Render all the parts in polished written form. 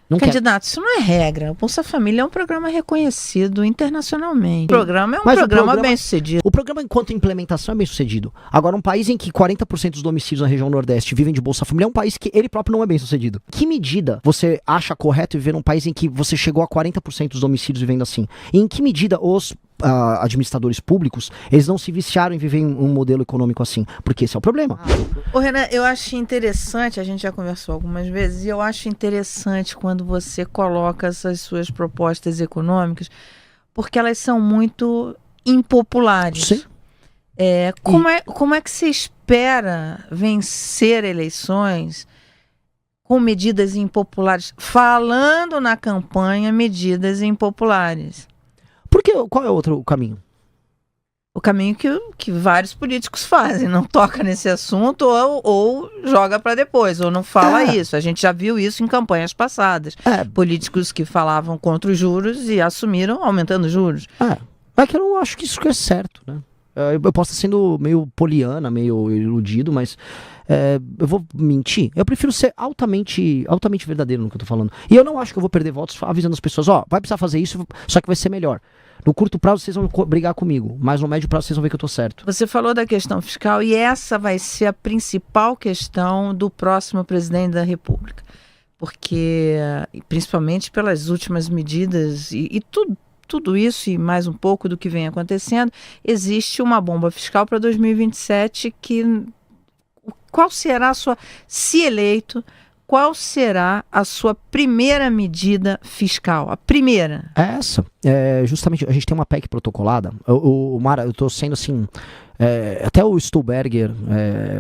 Não quer. Candidato, isso não é regra. O Bolsa Família é um programa reconhecido internacionalmente. O programa é um programa bem sucedido. O programa, enquanto implementação, é bem sucedido. Agora, um país em que 40% dos domicílios na região Nordeste vivem de Bolsa Família é um país que ele próprio não é bem sucedido. Que medida você acha correto viver num país em que você chegou a 40% dos domicílios vivendo assim? E em que medida os administradores públicos, eles não se viciaram em viver em um modelo econômico assim? Porque esse é o problema. Ô Renan, eu acho interessante, a gente já conversou algumas vezes, e eu acho interessante quando você coloca essas suas propostas econômicas, porque elas são muito impopulares. Sim. Como é que se espera vencer eleições com medidas impopulares? Falando na campanha, medidas impopulares. Porque qual é o outro caminho? O caminho que vários políticos fazem, não toca nesse assunto ou joga para depois, ou não fala isso. A gente já viu isso em campanhas passadas. Políticos que falavam contra os juros e assumiram aumentando os juros. É que eu não acho que isso é certo, né? Eu posso estar sendo meio poliana, meio iludido, mas eu vou mentir. Eu prefiro ser altamente verdadeiro no que eu tô falando. E eu não acho que eu vou perder votos avisando as pessoas, vai precisar fazer isso, só que vai ser melhor. No curto prazo vocês vão brigar comigo, mas no médio prazo vocês vão ver que eu tô certo. Você falou da questão fiscal e essa vai ser a principal questão do próximo presidente da República. Porque, principalmente pelas últimas medidas e tudo isso e mais um pouco do que vem acontecendo, existe uma bomba fiscal para 2027 qual será a sua, se eleito, qual será a sua primeira medida fiscal? A primeira? É essa. Justamente, a gente tem uma PEC protocolada. Mara, eu tô sendo assim... até o Stuhlberger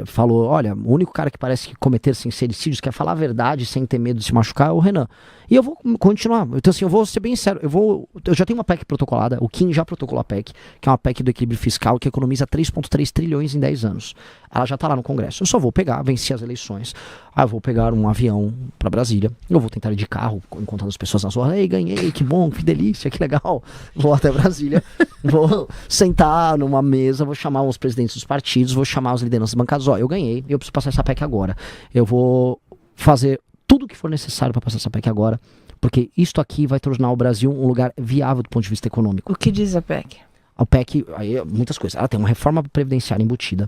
falou, olha, o único cara que parece que cometer sincericídios, quer falar a verdade sem ter medo de se machucar, é o Renan. E eu vou continuar. Então assim, eu vou ser bem sério. Eu já tenho uma PEC protocolada, o Kim já protocolou a PEC, que é uma PEC do equilíbrio fiscal, que economiza 3,3 trilhões em 10 anos. Ela já tá lá no Congresso. Eu só vou pegar, vencer as eleições. Eu vou pegar um avião pra Brasília. Eu vou tentar ir de carro, encontrando as pessoas nas ruas. Ei, ganhei, que bom, que delícia, que legal. Vou até Brasília. Vou sentar numa mesa, vou chamar os presidentes dos partidos, vou chamar as lideranças bancadas. Eu ganhei, eu preciso passar essa PEC agora. Eu vou fazer tudo o que for necessário para passar essa PEC agora, porque isto aqui vai tornar o Brasil um lugar viável do ponto de vista econômico. O que diz a PEC? A PEC, aí muitas coisas. Ela tem uma reforma previdenciária embutida,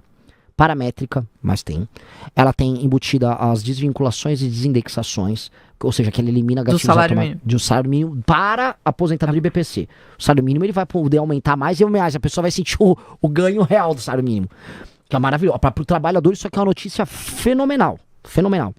paramétrica, mas tem. Ela tem embutida as desvinculações e desindexações, ou seja, que ela elimina do salário mínimo para aposentadoria e BPC. O salário mínimo ele vai poder aumentar mais e mais. A pessoa vai sentir o ganho real do salário mínimo, que é maravilhoso. Para o trabalhador isso aqui é uma notícia fenomenal. Fenomenal.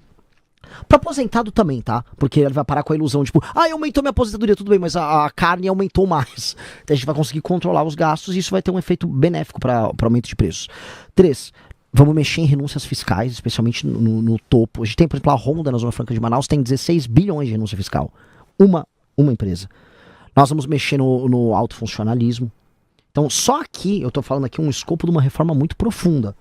Para aposentado também, tá? Porque ele vai parar com a ilusão, tipo, aumentou minha aposentadoria, tudo bem, mas a carne aumentou mais. Então a gente vai conseguir controlar os gastos e isso vai ter um efeito benéfico para aumento de preços. 3. Vamos mexer em renúncias fiscais, especialmente no topo. A gente tem, por exemplo, a Honda na Zona Franca de Manaus, tem 16 bilhões de renúncia fiscal. Uma empresa. Nós vamos mexer no alto funcionalismo. Então, só aqui, eu tô falando aqui um escopo de uma reforma muito profunda.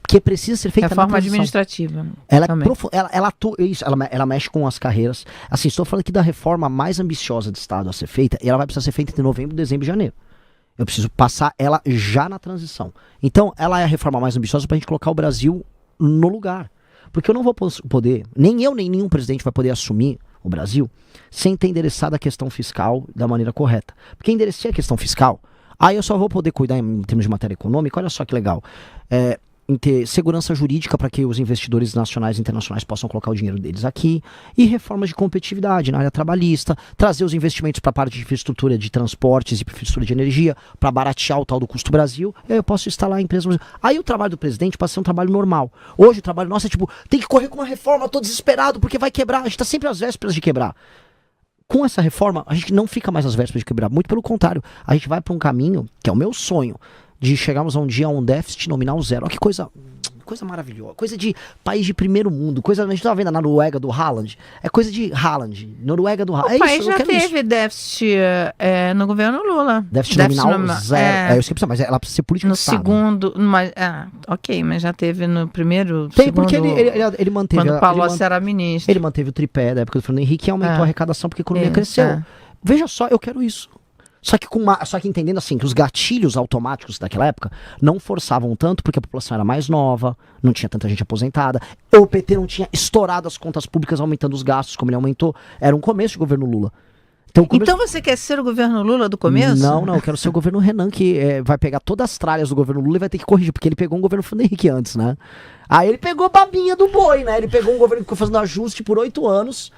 Que precisa ser feita reforma administrativa. Ela mexe com as carreiras. Assim, estou falando aqui da reforma mais ambiciosa do Estado a ser feita, e ela vai precisar ser feita entre novembro, dezembro e janeiro. Eu preciso passar ela já na transição. Então, ela é a reforma mais ambiciosa pra gente colocar o Brasil no lugar. Porque eu não vou poder, nem eu, nem nenhum presidente vai poder assumir o Brasil sem ter endereçado a questão fiscal da maneira correta. Porque enderecei a questão fiscal, aí eu só vou poder cuidar em termos de matéria econômica, olha só que legal. Em ter segurança jurídica para que os investidores nacionais e internacionais possam colocar o dinheiro deles aqui, e reformas de competitividade na área trabalhista, trazer os investimentos para a parte de infraestrutura de transportes e infraestrutura de energia, para baratear o tal do custo Brasil, e aí eu posso instalar empresas. Aí o trabalho do presidente passa a ser um trabalho normal. Hoje o trabalho nosso é tipo, tem que correr com uma reforma, tô desesperado porque vai quebrar, a gente tá sempre às vésperas de quebrar. Com essa reforma, a gente não fica mais às vésperas de quebrar, muito pelo contrário, a gente vai para um caminho, que é o meu sonho, de chegarmos a um dia a um déficit nominal zero. Olha que coisa maravilhosa. Coisa de país de primeiro mundo. A gente tava vendo a Noruega do Haaland. É coisa de Haaland. Noruega do Haaland. O país já teve déficit no governo Lula. Déficit nominal zero. Eu esqueci, mas ela precisa ser política no de Estado. Segundo, mas já teve no primeiro, tem, segundo... porque ele manteve... Quando o Palocci era ministro. Ele manteve o tripé da época do Fernando Henrique e aumentou a arrecadação porque a economia cresceu. Veja só, eu quero isso. Só que entendendo assim, que os gatilhos automáticos daquela época não forçavam tanto, porque a população era mais nova, não tinha tanta gente aposentada, o PT não tinha estourado as contas públicas, aumentando os gastos como ele aumentou. Era um começo de governo Lula. Então você quer ser o governo Lula do começo? Não, eu quero ser o governo Renan, que vai pegar todas as tralhas do governo Lula e vai ter que corrigir, porque ele pegou um governo Fernando Henrique antes, né? Aí ele pegou a babinha do boi, né? Ele pegou um governo que ficou fazendo ajuste por 8 anos,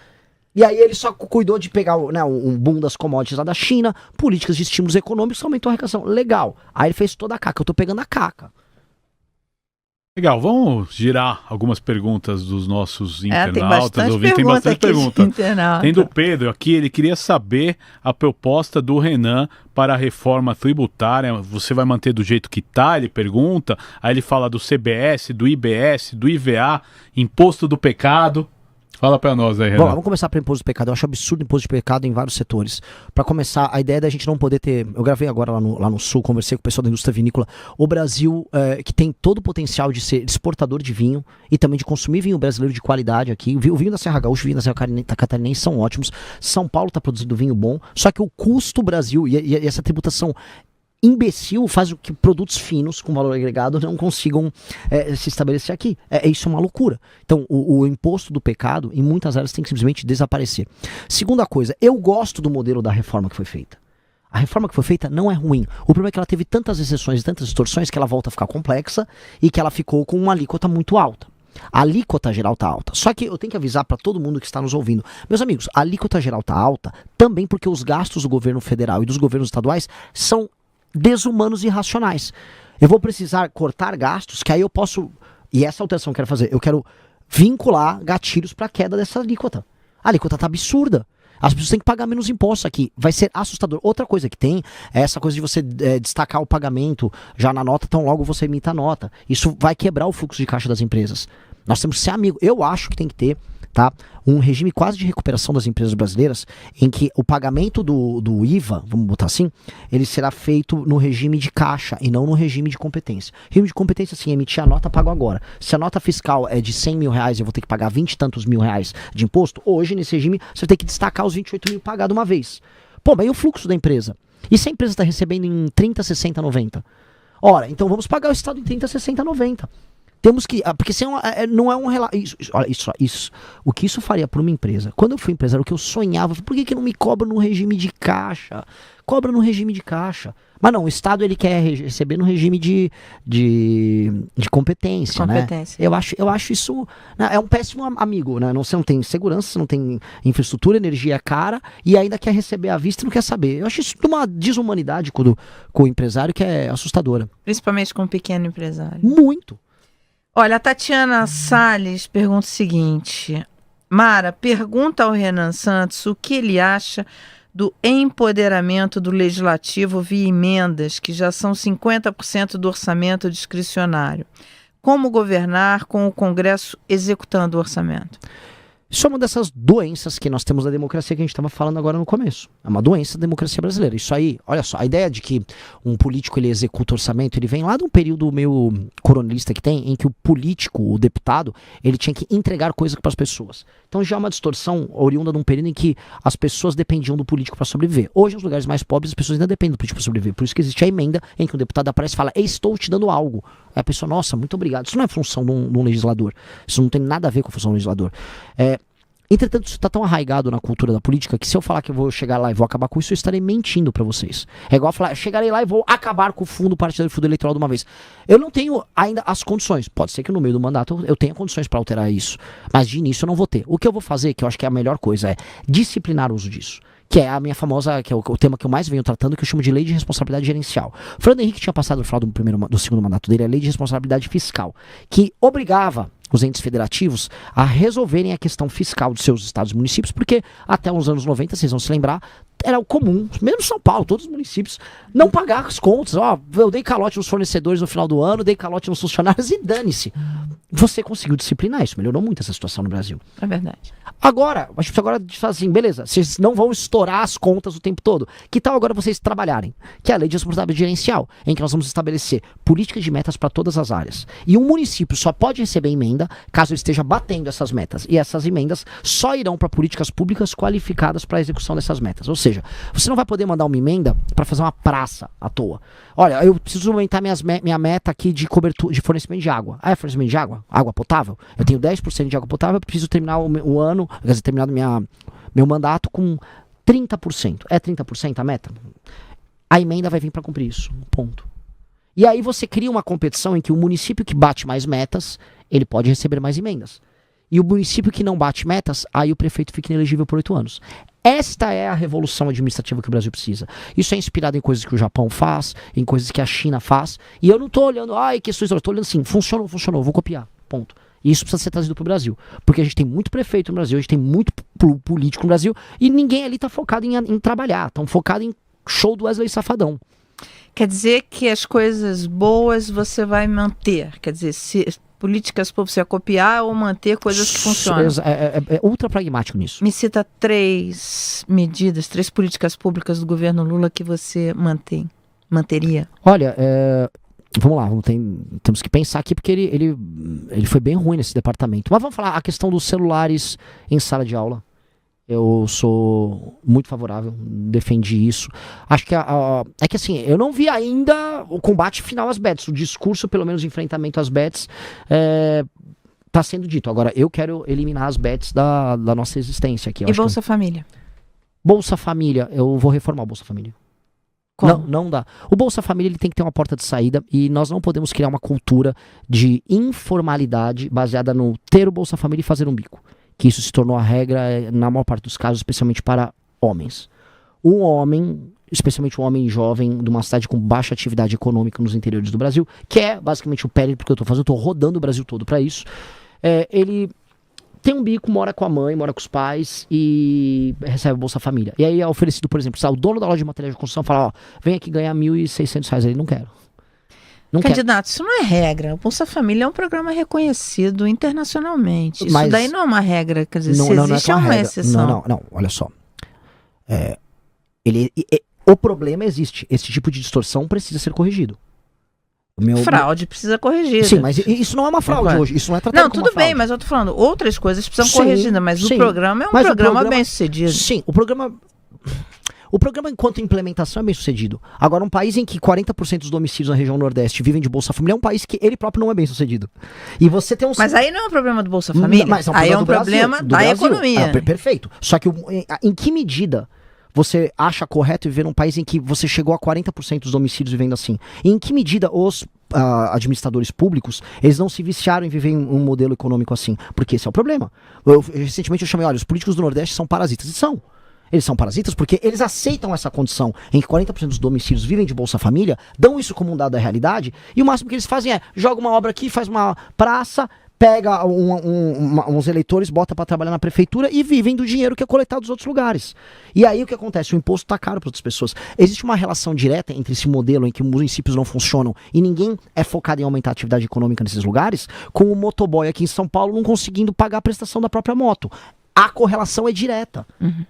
e aí ele só cuidou de pegar, né, um boom das commodities lá da China, políticas de estímulos econômicos, aumentou a arrecadação. Legal. Aí ele fez toda a caca. Eu tô pegando a caca. Legal, vamos girar algumas perguntas dos nossos internautas. Tem bastante pergunta. Tem do Pedro aqui, ele queria saber a proposta do Renan para a reforma tributária. Você vai manter do jeito que tá? Ele pergunta. Aí ele fala do CBS, do IBS, do IVA, imposto do pecado. Fala pra nós aí, Renan. Bom, vamos começar pelo imposto de pecado. Eu acho absurdo o imposto de pecado em vários setores. Pra começar, a ideia da gente não poder ter... Eu gravei agora lá no Sul, conversei com o pessoal da indústria vinícola. O Brasil, que tem todo o potencial de ser exportador de vinho e também de consumir vinho brasileiro de qualidade aqui. O vinho da Serra Gaúcha, o vinho da Serra Catarinense são ótimos. São Paulo tá produzindo vinho bom. Só que o custo Brasil e essa tributação imbecil faz com que produtos finos com valor agregado não consigam se estabelecer aqui. Isso é uma loucura. Então, o imposto do pecado, em muitas áreas, tem que simplesmente desaparecer. Segunda coisa, eu gosto do modelo da reforma que foi feita. A reforma que foi feita não é ruim. O problema é que ela teve tantas exceções e tantas distorções que ela volta a ficar complexa e que ela ficou com uma alíquota muito alta. A alíquota geral está alta. Só que eu tenho que avisar para todo mundo que está nos ouvindo. Meus amigos, a alíquota geral está alta também porque os gastos do governo federal e dos governos estaduais são desumanos e irracionais. Eu vou precisar cortar gastos, que aí eu posso... E essa alteração que eu quero fazer, eu quero vincular gatilhos para a queda dessa alíquota. A alíquota tá absurda. As pessoas têm que pagar menos impostos aqui. Vai ser assustador. Outra coisa que tem é essa coisa de você destacar o pagamento já na nota, então logo você emita a nota. Isso vai quebrar o fluxo de caixa das empresas. Nós temos que ser amigos. Eu acho que tem que ter, tá, um regime quase de recuperação das empresas brasileiras, em que o pagamento do IVA, vamos botar assim, ele será feito no regime de caixa e não no regime de competência. Regime de competência, assim, emitir a nota, pago agora. Se a nota fiscal é de 100 mil reais e eu vou ter que pagar 20 e tantos mil reais de imposto, hoje, nesse regime, você vai ter que destacar os 28 mil pagado uma vez. Pô, mas e o fluxo da empresa? E se a empresa está recebendo em 30, 60, 90? Ora, então vamos pagar o Estado em 30, 60, 90. Temos que... Porque não é um relato... Olha, isso. O que isso faria para uma empresa? Quando eu fui empresário, o que eu sonhava... Por que não me cobra no regime de caixa? Cobra no regime de caixa. Mas não, o Estado ele quer receber no regime de competência, né? Eu acho isso... É um péssimo amigo, né? Você não tem segurança, você não tem infraestrutura, energia cara, e ainda quer receber à vista e não quer saber. Eu acho isso de uma desumanidade com o empresário que é assustadora. Principalmente com o pequeno empresário. Muito. Olha, a Tatiana Salles pergunta o seguinte: Mara, pergunta ao Renan Santos o que ele acha do empoderamento do legislativo via emendas, que já são 50% do orçamento discricionário. Como governar com o Congresso executando o orçamento? Isso é uma dessas doenças que nós temos na democracia que a gente estava falando agora no começo. É uma doença da democracia brasileira. Isso aí, olha só, a ideia de que um político ele executa orçamento, ele vem lá de um período meio coronelista que tem, em que o político, o deputado, ele tinha que entregar coisas para as pessoas. Então já é uma distorção oriunda de um período em que as pessoas dependiam do político para sobreviver. Hoje, nos lugares mais pobres, as pessoas ainda dependem do político para sobreviver. Por isso que existe a emenda em que o deputado aparece e fala: Ei, estou te dando algo. Aí a pessoa, nossa, muito obrigado. Isso não é função de um legislador. Isso não tem nada a ver com a função do legislador. Entretanto, isso está tão arraigado na cultura da política que se eu falar que eu vou chegar lá e vou acabar com isso, eu estarei mentindo para vocês. É igual falar, chegarei lá e vou acabar com o fundo partidário e fundo eleitoral de uma vez. Eu não tenho ainda as condições. Pode ser que no meio do mandato eu tenha condições para alterar isso. Mas de início eu não vou ter. O que eu vou fazer, que eu acho que é a melhor coisa, é disciplinar o uso disso. Que é a minha famosa, que é o tema que eu mais venho tratando, que eu chamo de lei de responsabilidade gerencial. O Fernando Henrique tinha passado no final do segundo mandato dele a lei de responsabilidade fiscal, que obrigava os entes federativos a resolverem a questão fiscal dos seus estados e municípios, porque até os anos 90, vocês vão se lembrar, era o comum, mesmo São Paulo, todos os municípios, não pagar as contas. Eu dei calote nos fornecedores no final do ano, dei calote nos funcionários e dane-se. Você conseguiu disciplinar isso, melhorou muito essa situação no Brasil. É verdade. Agora, a gente precisa agora falar assim, beleza, vocês não vão estourar as contas o tempo todo. Que tal agora vocês trabalharem? Que é a lei de responsabilidade gerencial, em que nós vamos estabelecer políticas de metas para todas as áreas. E um município só pode receber emenda caso ele esteja batendo essas metas. E essas emendas só irão para políticas públicas qualificadas para a execução dessas metas. Ou seja, seja, você não vai poder mandar uma emenda para fazer uma praça à toa. Olha, eu preciso aumentar minha meta aqui de cobertura, de fornecimento de água. Ah, é fornecimento de água? Água potável? Eu tenho 10% de água potável, eu preciso terminar o ano, quer dizer, terminar meu mandato com 30%. É 30% a meta? A emenda vai vir para cumprir isso. Ponto. E aí você cria uma competição em que o município que bate mais metas, ele pode receber mais emendas. E o município que não bate metas, aí o prefeito fica inelegível por 8 anos. Esta é a revolução administrativa que o Brasil precisa. Isso é inspirado em coisas que o Japão faz, em coisas que a China faz. E eu não estou olhando, questões, eu estou olhando assim, funcionou, vou copiar. Ponto. E isso precisa ser trazido para o Brasil. Porque a gente tem muito prefeito no Brasil, a gente tem muito político no Brasil, e ninguém ali está focado em trabalhar, estão focados em show do Wesley Safadão. Quer dizer que as coisas boas você vai manter. Quer dizer, se políticas públicas você vai copiar ou manter coisas que funcionam. É ultra pragmático nisso. Me cita 3 medidas, 3 políticas públicas do governo Lula que você manteria. Olha, vamos lá, temos que pensar aqui porque ele foi bem ruim nesse departamento. Mas vamos falar a questão dos celulares em sala de aula. Eu sou muito favorável, defendi isso. Acho que é que assim, eu não vi ainda o combate final às bets. O discurso, pelo menos, de enfrentamento às bets tá sendo dito. Agora, eu quero eliminar as bets da nossa existência aqui. E Bolsa Família? Bolsa Família, eu vou reformar o Bolsa Família. Como? Não dá. O Bolsa Família ele tem que ter uma porta de saída e nós não podemos criar uma cultura de informalidade baseada no ter o Bolsa Família e fazer um bico. Que isso se tornou a regra na maior parte dos casos, especialmente para homens. Um homem, especialmente um homem jovem de uma cidade com baixa atividade econômica nos interiores do Brasil, que é basicamente o périplo que eu estou fazendo, eu estou rodando o Brasil todo para isso, ele tem um bico, mora com a mãe, mora com os pais e recebe o Bolsa Família. E aí é oferecido, por exemplo, o dono da loja de materiais de construção fala, vem aqui ganhar R$1.600, ele não quer. Candidato, isso não é regra. O Bolsa Família é um programa reconhecido internacionalmente. Isso Mas daí não é uma regra. Quer dizer, não, se não existe, é uma regra. exceção. Não, olha só. O problema existe. Esse tipo de distorção precisa ser corrigido. Fraude precisa corrigir. Sim, mas isso não é uma fraude hoje. Isso não é tratado Não, como tudo uma fraude. bem, mas eu tô falando, outras coisas precisam corrigidas, mas o programa é um programa bem sucedido. Sim, o programa enquanto implementação é bem sucedido. Agora, um país em que 40% dos domicílios na região Nordeste vivem de Bolsa Família é um país que ele próprio não é bem sucedido. E você tem Mas aí não é um problema do Bolsa Família, mas aí é um problema da economia. Perfeito. Só que em que medida você acha correto viver num país em que você chegou a 40% dos domicílios vivendo assim? E em que medida os administradores públicos, eles não se viciaram em viver em um modelo econômico assim? Porque esse é o problema. Recentemente eu chamei, olha, os políticos do Nordeste são parasitas. E são. Eles são parasitas porque eles aceitam essa condição em que 40% dos domicílios vivem de Bolsa Família, dão isso como um dado da realidade, e o máximo que eles fazem é, joga uma obra aqui, faz uma praça, pega uns eleitores, bota para trabalhar na prefeitura e vivem do dinheiro que é coletado dos outros lugares. E aí o que acontece? O imposto tá caro para outras pessoas. Existe uma relação direta entre esse modelo em que os municípios não funcionam e ninguém é focado em aumentar a atividade econômica nesses lugares, com o motoboy aqui em São Paulo não conseguindo pagar a prestação da própria moto. A correlação é direta. Uhum.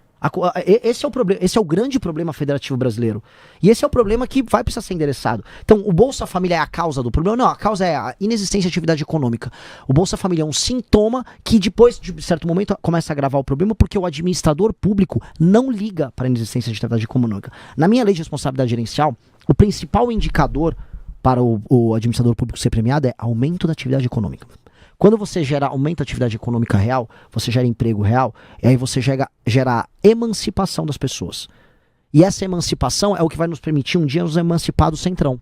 Esse é o problema, esse é o grande problema federativo brasileiro. E esse é o problema que vai precisar ser endereçado. Então, o Bolsa Família é a causa do problema? Não, a causa é a inexistência de atividade econômica. O Bolsa Família é um sintoma que depois, de certo momento, começa a agravar o problema porque o administrador público não liga para a inexistência de atividade econômica. Na minha lei de responsabilidade gerencial, o principal indicador para o administrador público ser premiado é aumento da atividade econômica. Quando você aumenta a atividade econômica real, você gera emprego real, e aí você gera a emancipação das pessoas. E essa emancipação é o que vai nos permitir um dia nos emancipar do Centrão,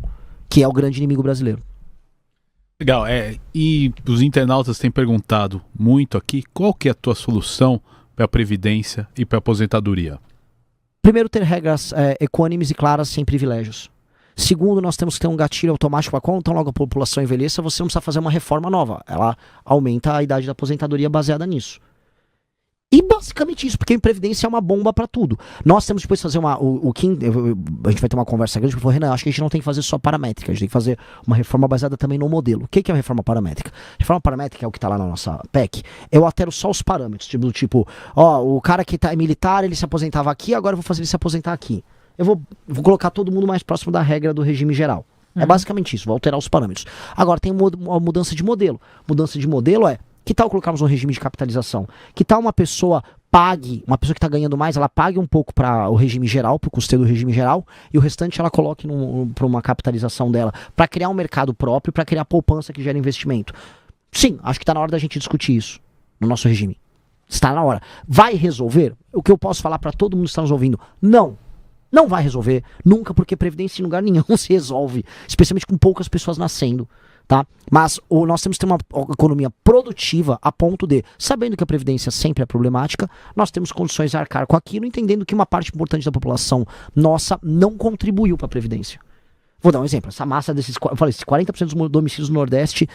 que é o grande inimigo brasileiro. Legal, e os internautas têm perguntado muito aqui, qual que é a tua solução para a Previdência e para a aposentadoria? Primeiro, ter regras equânimes e claras, sem privilégios. Segundo, nós temos que ter um gatilho automático para quando tão logo a população envelheça, você não precisa fazer uma reforma nova. Ela aumenta a idade da aposentadoria baseada nisso. E basicamente isso, porque a Previdência é uma bomba para tudo. Nós temos depois fazer a gente vai ter uma conversa grande, porque Renan, acho que a gente não tem que fazer só paramétrica, a gente tem que fazer uma reforma baseada também no modelo. O que é a reforma paramétrica? Reforma paramétrica é o que está lá na nossa PEC. Eu altero só os parâmetros, tipo, o cara que é militar, ele se aposentava aqui, agora eu vou fazer ele se aposentar aqui. Eu vou colocar todo mundo mais próximo da regra do regime geral. É basicamente isso, vou alterar os parâmetros. Agora, tem uma mudança de modelo. Mudança de modelo que tal colocarmos um regime de capitalização? Que tal uma pessoa pague, uma pessoa que está ganhando mais, ela pague um pouco para o regime geral, para o custeio do regime geral, e o restante ela coloque para uma capitalização dela, para criar um mercado próprio, para criar poupança que gera investimento. Sim, acho que está na hora da gente discutir isso no nosso regime. Está na hora. Vai resolver? O que eu posso falar para todo mundo que está nos ouvindo? Não. Não vai resolver. Nunca, porque previdência em lugar nenhum se resolve. Especialmente com poucas pessoas nascendo. Tá? Mas nós temos que ter uma economia produtiva a ponto de, sabendo que a previdência sempre é problemática, nós temos condições de arcar com aquilo, entendendo que uma parte importante da população nossa não contribuiu para a previdência. Vou dar um exemplo. Essa massa desses, eu falei, 40% dos domicílios do Nordeste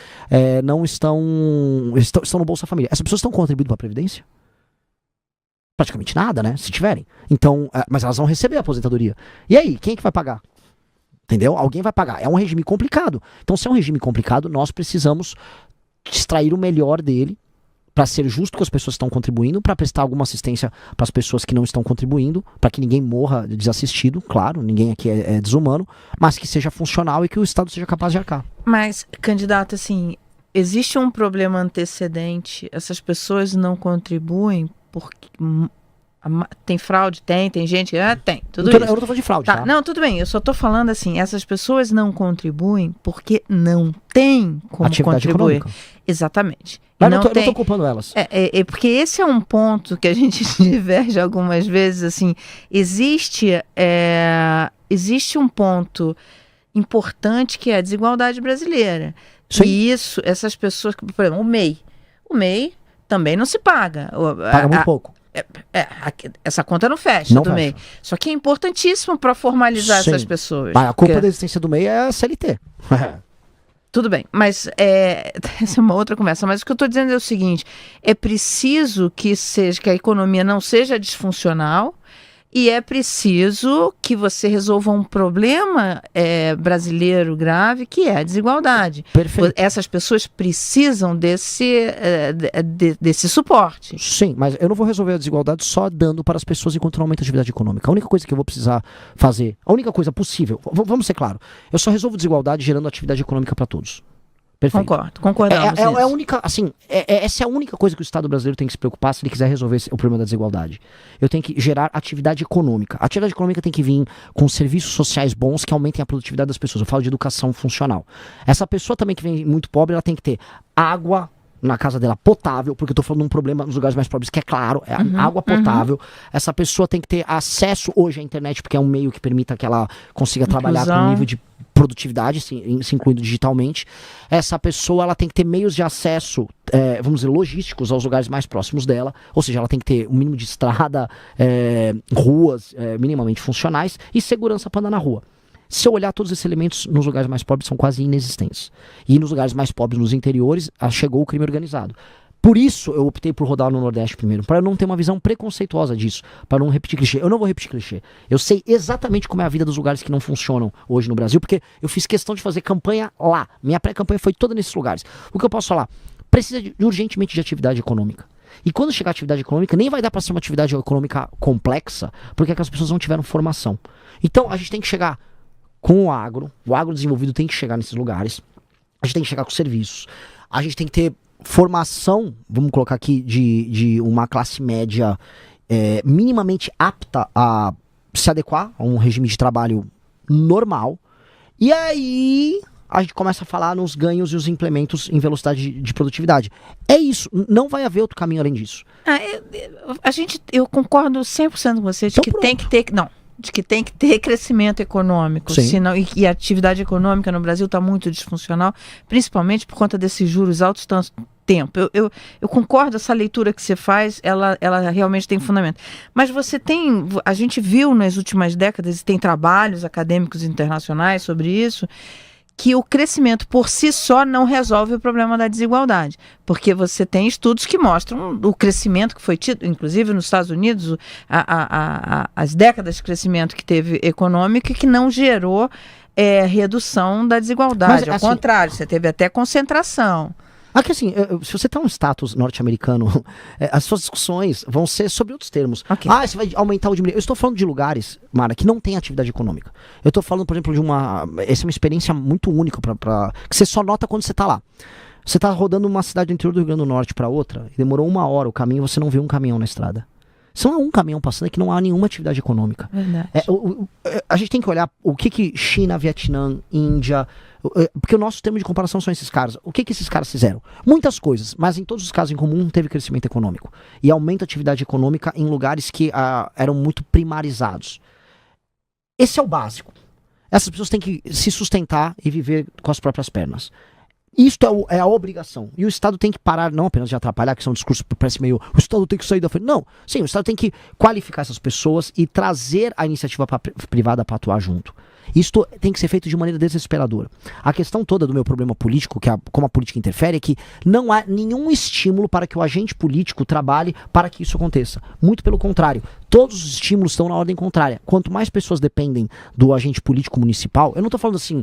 não estão no Bolsa Família. Essas pessoas estão contribuindo para a previdência? Praticamente nada, né? Se tiverem. Então, mas elas vão receber a aposentadoria. E aí, quem é que vai pagar? Entendeu? Alguém vai pagar. É um regime complicado. Então, se é um regime complicado, nós precisamos extrair o melhor dele para ser justo com as pessoas que estão contribuindo, para prestar alguma assistência para as pessoas que não estão contribuindo, para que ninguém morra desassistido, claro, ninguém aqui é desumano, mas que seja funcional e que o Estado seja capaz de arcar. Mas, candidato, assim, existe um problema antecedente, essas pessoas não contribuem porque... Tem fraude? Tem gente? Tem, tudo isso. Eu não tô falando de fraude, tá? Não, tudo bem, eu só tô falando assim, essas pessoas não contribuem porque não tem como atividade contribuir. Econômica. Exatamente. Mas eu não tô culpando elas. Porque esse é um ponto que a gente diverge algumas vezes, assim, existe um ponto importante que é a desigualdade brasileira. Sim. E essas pessoas, por exemplo, o MEI também não se paga. Paga muito pouco. Essa conta não fecha Não do fecha. MEI. Só que é importantíssimo para formalizar Sim. essas pessoas. Mas a culpa da existência do MEI é a CLT. Tudo bem, mas essa é uma outra conversa. Mas o que eu estou dizendo é o seguinte: é preciso que a economia não seja disfuncional e é preciso que você resolva um problema brasileiro grave, que é a desigualdade. Perfeito. Essas pessoas precisam desse suporte. Sim, mas eu não vou resolver a desigualdade só dando para as pessoas enquanto não aumenta a atividade econômica. A única coisa que eu vou precisar fazer, a única coisa possível, vamos ser claros, eu só resolvo desigualdade gerando atividade econômica para todos. Perfeito. Concordamos. É a única, assim, essa é a única coisa que o Estado brasileiro tem que se preocupar se ele quiser resolver o problema da desigualdade. Eu tenho que gerar atividade econômica. A atividade econômica tem que vir com serviços sociais bons que aumentem a produtividade das pessoas. Eu falo de educação funcional. Essa pessoa também que vem muito pobre, ela tem que ter água na casa dela potável, porque eu tô falando de um problema nos lugares mais pobres que é claro, água potável. Essa pessoa tem que ter acesso hoje à internet, porque é um meio que permita que ela consiga trabalhar com um nível de produtividade, se incluindo digitalmente. Essa pessoa ela tem que ter meios de acesso, vamos dizer, logísticos aos lugares mais próximos dela, ou seja, ela tem que ter um mínimo de estrada, ruas minimamente funcionais e segurança para andar na rua. Se eu olhar todos esses elementos nos lugares mais pobres são quase inexistentes. E nos lugares mais pobres, nos interiores, chegou o crime organizado. Por isso eu optei por rodar no Nordeste primeiro, para não ter uma visão preconceituosa disso, para não repetir clichê. Eu não vou repetir clichê. Eu sei exatamente como é a vida dos lugares que não funcionam hoje no Brasil, porque eu fiz questão de fazer campanha lá. Minha pré-campanha foi toda nesses lugares. O que eu posso falar? Precisa urgentemente de atividade econômica. E quando chegar a atividade econômica, nem vai dar para ser uma atividade econômica complexa, porque aquelas pessoas não tiveram formação. Então a gente tem que chegar com o agro desenvolvido tem que chegar nesses lugares, a gente tem que chegar com serviços, a gente tem que ter formação, vamos colocar aqui, de uma classe média minimamente apta a se adequar a um regime de trabalho normal, e aí a gente começa a falar nos ganhos e os implementos em velocidade de produtividade. É isso, não vai haver outro caminho além disso. Eu concordo 100% com você de Então que pronto. tem que ter... Não. De que tem que ter crescimento econômico, senão, e a atividade econômica no Brasil está muito disfuncional, principalmente por conta desses juros altos tanto tempo. Eu concordo, essa leitura que você faz, ela realmente tem fundamento. Mas a gente viu nas últimas décadas, e tem trabalhos acadêmicos internacionais sobre isso, que o crescimento por si só não resolve o problema da desigualdade, porque você tem estudos que mostram o crescimento que foi tido, inclusive nos Estados Unidos, as décadas de crescimento que teve econômico, que não gerou redução da desigualdade. Mas, ao assim, contrário, você teve até concentração. Aqui assim, se você tá um status norte-americano, as suas discussões vão ser sobre outros termos. Okay. Você vai aumentar ou diminuir. Eu estou falando de lugares, Mara, que não tem atividade econômica. Eu estou falando, por exemplo, essa é uma experiência muito única que você só nota quando você tá lá. Você tá rodando uma cidade do interior do Rio Grande do Norte para outra, e demorou 1 hora o caminho, você não viu um caminhão na estrada. Se não há um caminhão passando, é que não há nenhuma atividade econômica. Verdade. A gente tem que olhar o que China, Vietnã, Índia, porque o nosso termo de comparação são esses caras. O que esses caras fizeram? Muitas coisas, mas em todos os casos em comum teve crescimento econômico. E aumenta a atividade econômica em lugares que eram muito primarizados. Esse é o básico. Essas pessoas têm que se sustentar e viver com as próprias pernas. Isto é a obrigação. E o Estado tem que parar, não apenas de atrapalhar, que são discursos que parece meio, o Estado tem que sair da frente. Não, sim, o Estado tem que qualificar essas pessoas e trazer a iniciativa privada para atuar junto. Isto tem que ser feito de maneira desesperadora. A questão toda do meu problema político, como a política interfere, é que não há nenhum estímulo para que o agente político trabalhe para que isso aconteça. Muito pelo contrário, todos os estímulos estão na ordem contrária. Quanto mais pessoas dependem do agente político municipal, eu não estou falando assim,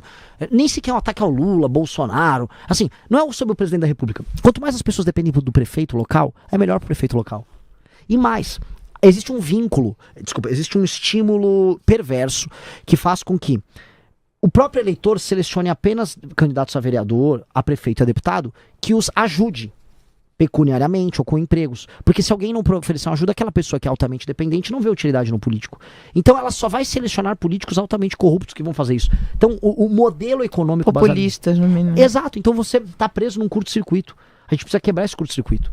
nem sequer um ataque ao Lula, Bolsonaro, assim, não é sobre o presidente da República. Quanto mais as pessoas dependem do prefeito local, é melhor para o prefeito local. E mais, existe um vínculo, existe um estímulo perverso que faz com que o próprio eleitor selecione apenas candidatos a vereador, a prefeito e a deputado que os ajude pecuniariamente ou com empregos. Porque se alguém não oferecer uma ajuda, aquela pessoa que é altamente dependente não vê utilidade no político. Então ela só vai selecionar políticos altamente corruptos que vão fazer isso. Então o modelo econômico populistas, no mínimo. Exato. Então você está preso num curto-circuito. A gente precisa quebrar esse curto-circuito.